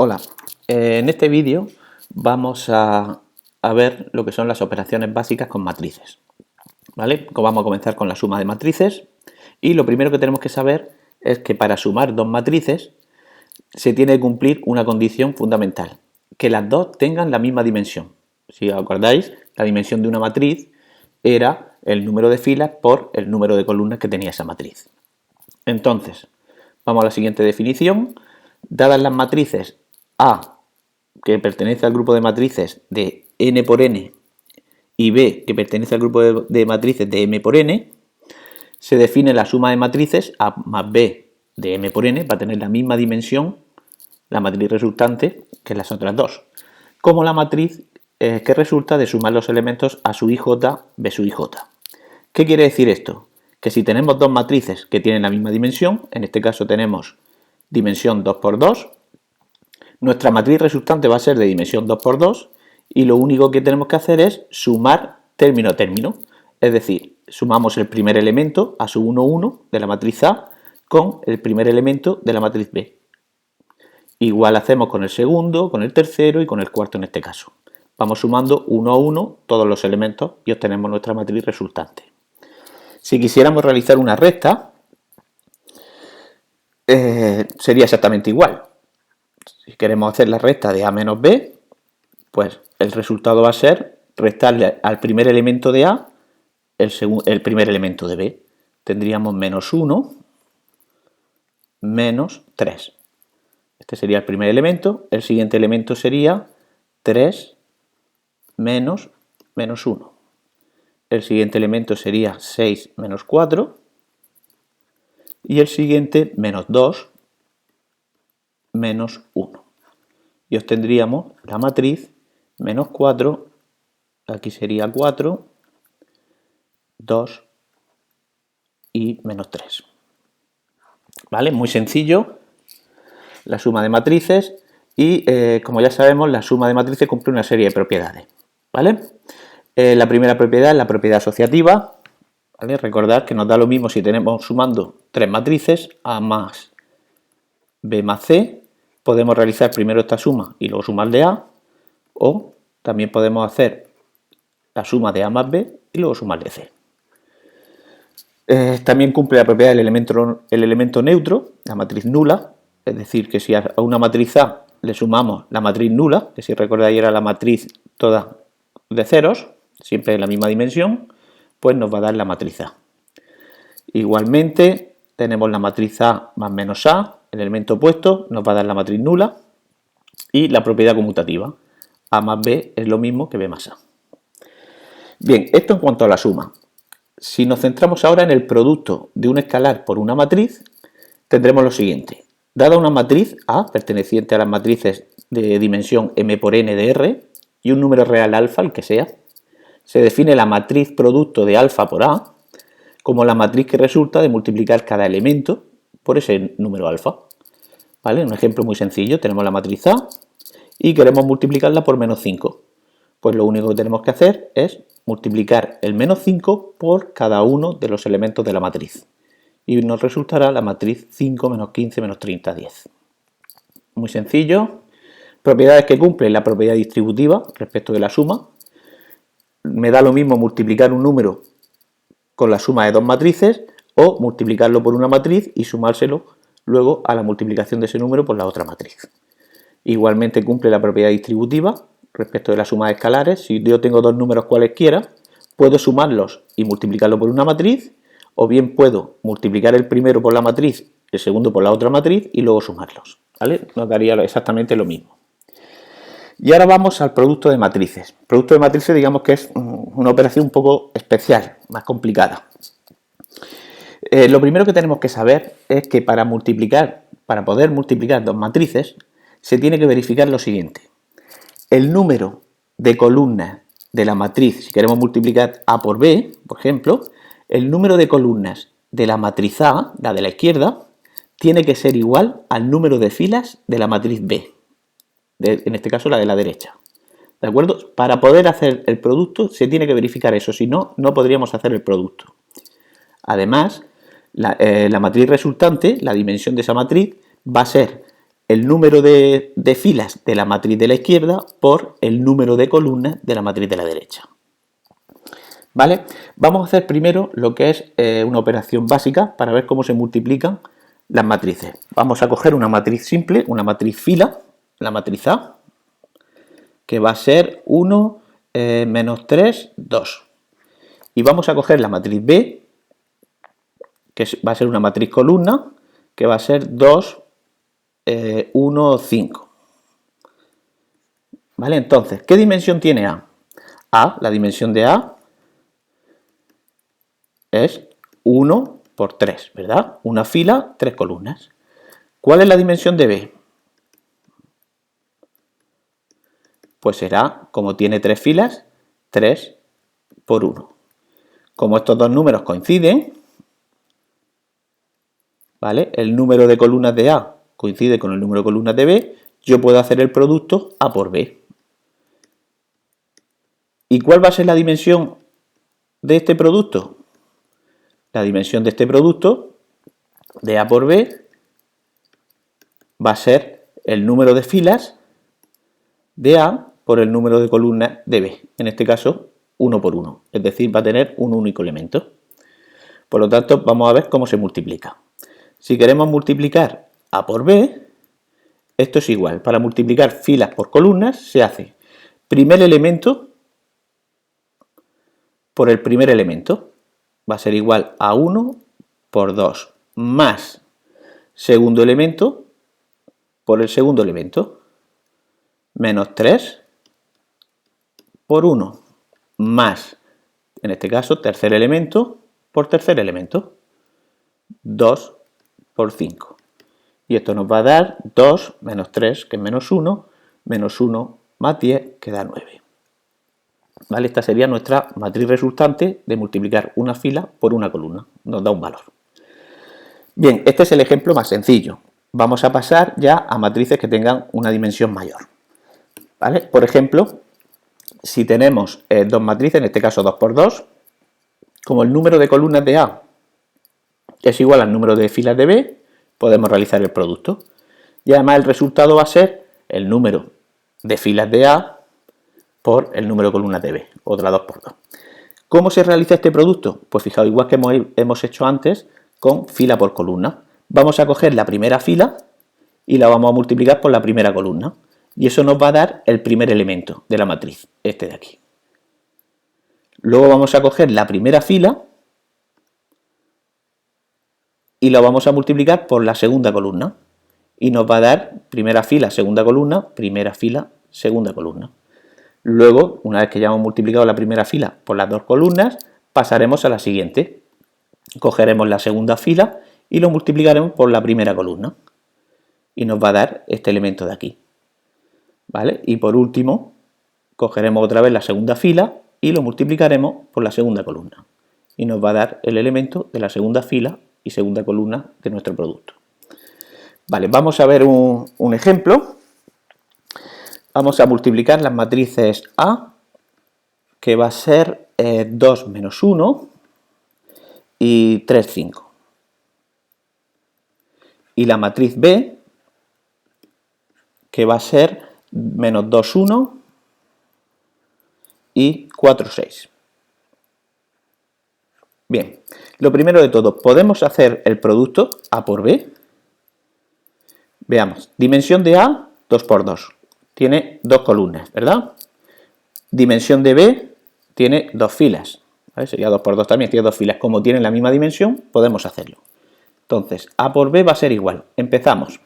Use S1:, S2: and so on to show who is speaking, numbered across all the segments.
S1: Hola, en este vídeo vamos a ver lo que son las operaciones básicas con matrices, ¿vale? Vamos a comenzar con la suma de matrices y lo primero que tenemos que saber es que para sumar dos matrices se tiene que cumplir una condición fundamental, que las dos tengan la misma dimensión. Si os acordáis, la dimensión de una matriz era el número de filas por el número de columnas que tenía esa matriz. Entonces, vamos a la siguiente definición. Dadas las matrices A, que pertenece al grupo de matrices de n por n, y B, que pertenece al grupo de matrices de m por n, se define la suma de matrices A más B de m por n, va a tener la misma dimensión, la matriz resultante, que las otras dos, como la matriz que resulta de sumar los elementos A sub ij, B sub ij. ¿Qué quiere decir esto? Que si tenemos dos matrices que tienen la misma dimensión, en este caso tenemos dimensión 2 por 2, nuestra matriz resultante va a ser de dimensión 2 por 2 y lo único que tenemos que hacer es sumar término a término. Es decir, sumamos el primer elemento A sub 1, 1 de la matriz A con el primer elemento de la matriz B. Igual hacemos con el segundo, con el tercero y con el cuarto en este caso. Vamos sumando uno a uno todos los elementos y obtenemos nuestra matriz resultante. Si quisiéramos realizar una recta, sería exactamente igual. Si queremos hacer la recta de A menos B, pues el resultado va a ser restarle al primer elemento de A el primer elemento de B. Tendríamos menos 1, menos 3. Este sería el primer elemento. El siguiente elemento sería 3 menos 1. El siguiente elemento sería 6 menos 4. Y el siguiente menos 2 menos 1. Y obtendríamos la matriz menos 4, aquí sería 4, 2 y menos 3. ¿Vale? Muy sencillo la suma de matrices y como ya sabemos la suma de matrices cumple una serie de propiedades. ¿Vale? La primera propiedad es la propiedad asociativa. ¿Vale? Recordad que nos da lo mismo si tenemos sumando tres matrices, A más B más C. Podemos realizar primero esta suma y luego sumar de A, o también podemos hacer la suma de A más B y luego sumar de C. También cumple la propiedad del elemento neutro, la matriz nula, es decir, que si a una matriz A le sumamos la matriz nula, que si recordáis era la matriz toda de ceros, siempre en la misma dimensión, pues nos va a dar la matriz A. Igualmente tenemos la matriz A más menos A, el elemento opuesto nos va a dar la matriz nula, y la propiedad conmutativa, A más B es lo mismo que B más A. Bien, esto en cuanto a la suma. Si nos centramos ahora en el producto de un escalar por una matriz, tendremos lo siguiente. Dada una matriz A, perteneciente a las matrices de dimensión m por n de R, y un número real alfa, el que sea, se define la matriz producto de alfa por A como la matriz que resulta de multiplicar cada elemento por ese número alfa. ¿Vale? Un ejemplo muy sencillo, tenemos la matriz A y queremos multiplicarla por menos 5. Pues lo único que tenemos que hacer es multiplicar el menos 5 por cada uno de los elementos de la matriz. Y nos resultará la matriz 5 menos 15 menos 30, 10. Muy sencillo. Propiedades que cumplen la propiedad distributiva respecto de la suma. Me da lo mismo multiplicar un número con la suma de dos matrices o multiplicarlo por una matriz y sumárselo luego a la multiplicación de ese número por la otra matriz. Igualmente cumple la propiedad distributiva respecto de la suma de escalares. Si yo tengo dos números cualesquiera, puedo sumarlos y multiplicarlo por una matriz, o bien puedo multiplicar el primero por la matriz, el segundo por la otra matriz y luego sumarlos. ¿Vale? Nos daría exactamente lo mismo. Y ahora vamos al producto de matrices. El producto de matrices digamos que es una operación un poco especial, más complicada. Lo primero que tenemos que saber es que para poder multiplicar dos matrices, se tiene que verificar lo siguiente. El número de columnas de la matriz, si queremos multiplicar A por B, por ejemplo, el número de columnas de la matriz A, la de la izquierda, tiene que ser igual al número de filas de la matriz B, en este caso la de la derecha. ¿De acuerdo? Para poder hacer el producto se tiene que verificar eso, si no, no podríamos hacer el producto. Además, la matriz resultante, la dimensión de esa matriz, va a ser el número de filas de la matriz de la izquierda por el número de columnas de la matriz de la derecha. ¿Vale? Vamos a hacer primero lo que es una operación básica para ver cómo se multiplican las matrices. Vamos a coger una matriz simple, una matriz fila, la matriz A, que va a ser 1, menos 3, 2. Y vamos a coger la matriz B, que va a ser una matriz columna, que va a ser 2, 1, 5. ¿Vale? Entonces, ¿qué dimensión tiene A? La dimensión de A es 1 por 3, ¿verdad? Una fila, 3 columnas. ¿Cuál es la dimensión de B? Pues será, como tiene 3 filas, 3 por 1. Como estos dos números coinciden, ¿vale? El número de columnas de A coincide con el número de columnas de B, yo puedo hacer el producto A por B. ¿Y cuál va a ser la dimensión de este producto? La dimensión de este producto, de A por B, va a ser el número de filas de A por el número de columnas de B. En este caso, 1 por 1. Es decir, va a tener un único elemento. Por lo tanto, vamos a ver cómo se multiplica. Si queremos multiplicar A por B, esto es igual. Para multiplicar filas por columnas, se hace primer elemento por el primer elemento. Va a ser igual a 1 por 2 más segundo elemento por el segundo elemento menos 3 por 1 más, en este caso, tercer elemento por tercer elemento, 2 por 5. Y esto nos va a dar 2 menos 3, que es menos 1 más 10, que da 9. ¿Vale? Esta sería nuestra matriz resultante de multiplicar una fila por una columna. Nos da un valor. Bien, este es el ejemplo más sencillo. Vamos a pasar ya a matrices que tengan una dimensión mayor. ¿Vale? Por ejemplo, si tenemos dos matrices, en este caso 2 por 2, como el número de columnas de A es igual al número de filas de B, podemos realizar el producto. Y además el resultado va a ser el número de filas de A por el número de columnas de B, otra 2 por 2. ¿Cómo se realiza este producto? Pues fijaos, igual que hemos hecho antes con fila por columna. Vamos a coger la primera fila y la vamos a multiplicar por la primera columna. Y eso nos va a dar el primer elemento de la matriz, este de aquí. Luego vamos a coger la primera fila y la vamos a multiplicar por la segunda columna. Y nos va a dar primera fila, segunda columna, primera fila, segunda columna. Luego, una vez que ya hemos multiplicado la primera fila por las dos columnas, pasaremos a la siguiente. Cogeremos la segunda fila y lo multiplicaremos por la primera columna. Y nos va a dar este elemento de aquí. ¿Vale? Y por último, cogeremos otra vez la segunda fila y lo multiplicaremos por la segunda columna. Y nos va a dar el elemento de la segunda fila y segunda columna de nuestro producto. Vale, vamos a ver un ejemplo. Vamos a multiplicar las matrices A, que va a ser 2 menos 1 y 3, 5. Y la matriz B, que va a ser menos 2, 1 y 4, 6. Bien, lo primero de todo, ¿podemos hacer el producto A por B? Veamos, dimensión de A, 2 por 2. Tiene dos columnas, ¿verdad? Dimensión de B tiene dos filas. ¿Vale? Sería 2 por 2 también, tiene dos filas. Como tienen la misma dimensión, podemos hacerlo. Entonces, A por B va a ser igual. Empezamos.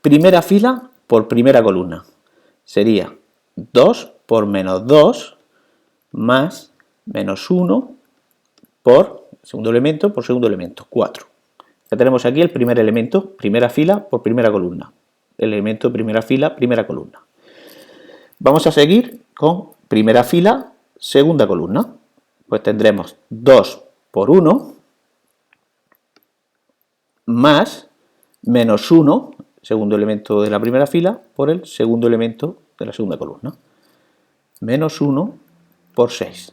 S1: Primera fila por primera columna. Sería 2 por menos 2 más menos 1 por segundo elemento por segundo elemento, 4. Ya tenemos aquí el primer elemento, primera fila por primera columna. El elemento primera fila, primera columna. Vamos a seguir con primera fila, segunda columna. Pues tendremos 2 por 1 más menos 1, segundo elemento de la primera fila, por el segundo elemento de la segunda columna. Menos 1 por 6.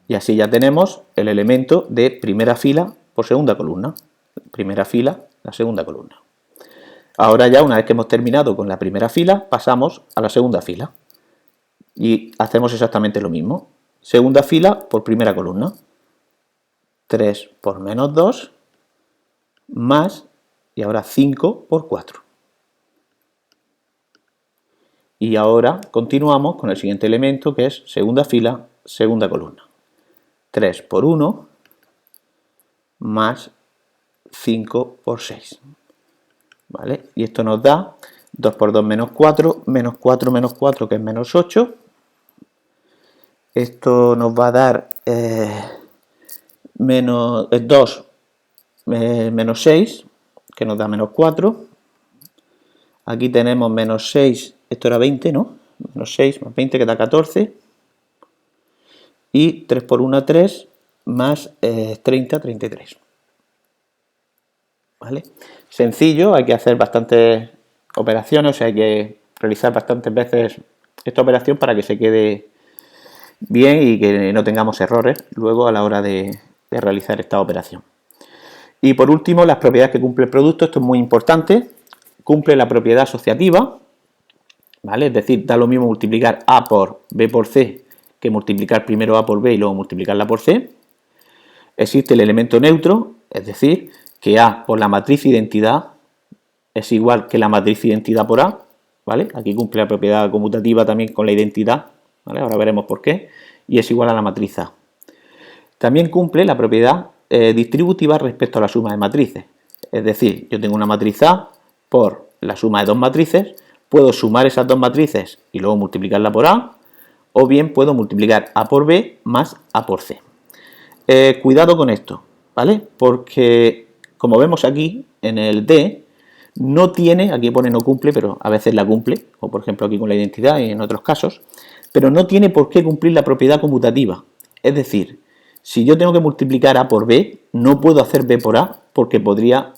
S1: Y así ya tenemos el elemento de primera fila por segunda columna. Primera fila, la segunda columna. Ahora ya, una vez que hemos terminado con la primera fila, pasamos a la segunda fila. Y hacemos exactamente lo mismo. Segunda fila por primera columna. 3 por menos 2 más, y ahora 5 por 4. Y ahora continuamos con el siguiente elemento, que es segunda fila, segunda columna. 3 por 1 más 5 por 6. ¿Vale? Y esto nos da 2 por 2 menos 4 menos 4, que es menos 8. Esto nos va a dar menos 2 menos 6, que nos da menos 4. Aquí tenemos menos 6, esto era 20, ¿no? Menos 6 más 20, que da 14. Y 3 por 1, 3, más 30, 33. ¿Vale? Sencillo, hay que hacer bastantes operaciones, o sea, hay que realizar bastantes veces esta operación para que se quede bien y que no tengamos errores luego a la hora de realizar esta operación. Y por último, las propiedades que cumple el producto. Esto es muy importante. Cumple la propiedad asociativa, ¿vale? Es decir, da lo mismo multiplicar A por B por C que multiplicar primero A por B y luego multiplicarla por C. Existe el elemento neutro, es decir, que A por la matriz identidad es igual que la matriz identidad por A, ¿vale? Aquí cumple la propiedad conmutativa también con la identidad, ¿vale? Ahora veremos por qué. Y es igual a la matriz A. También cumple la propiedad distributiva respecto a la suma de matrices. Es decir, yo tengo una matriz A por la suma de dos matrices, puedo sumar esas dos matrices y luego multiplicarla por A, o bien puedo multiplicar A por B más A por C. Cuidado con esto, ¿vale? Porque, como vemos aquí, en el D, no tiene, aquí pone no cumple, pero a veces la cumple, o por ejemplo aquí con la identidad y en otros casos, pero no tiene por qué cumplir la propiedad conmutativa. Es decir, si yo tengo que multiplicar A por B, no puedo hacer B por A, porque podría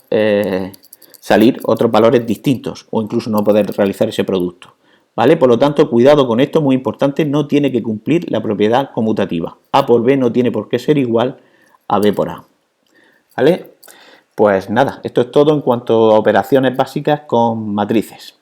S1: salir otros valores distintos, o incluso no poder realizar ese producto. ¿Vale? Por lo tanto, cuidado con esto, muy importante, no tiene que cumplir la propiedad conmutativa. A por B no tiene por qué ser igual a B por A. ¿Vale? Pues nada, esto es todo en cuanto a operaciones básicas con matrices.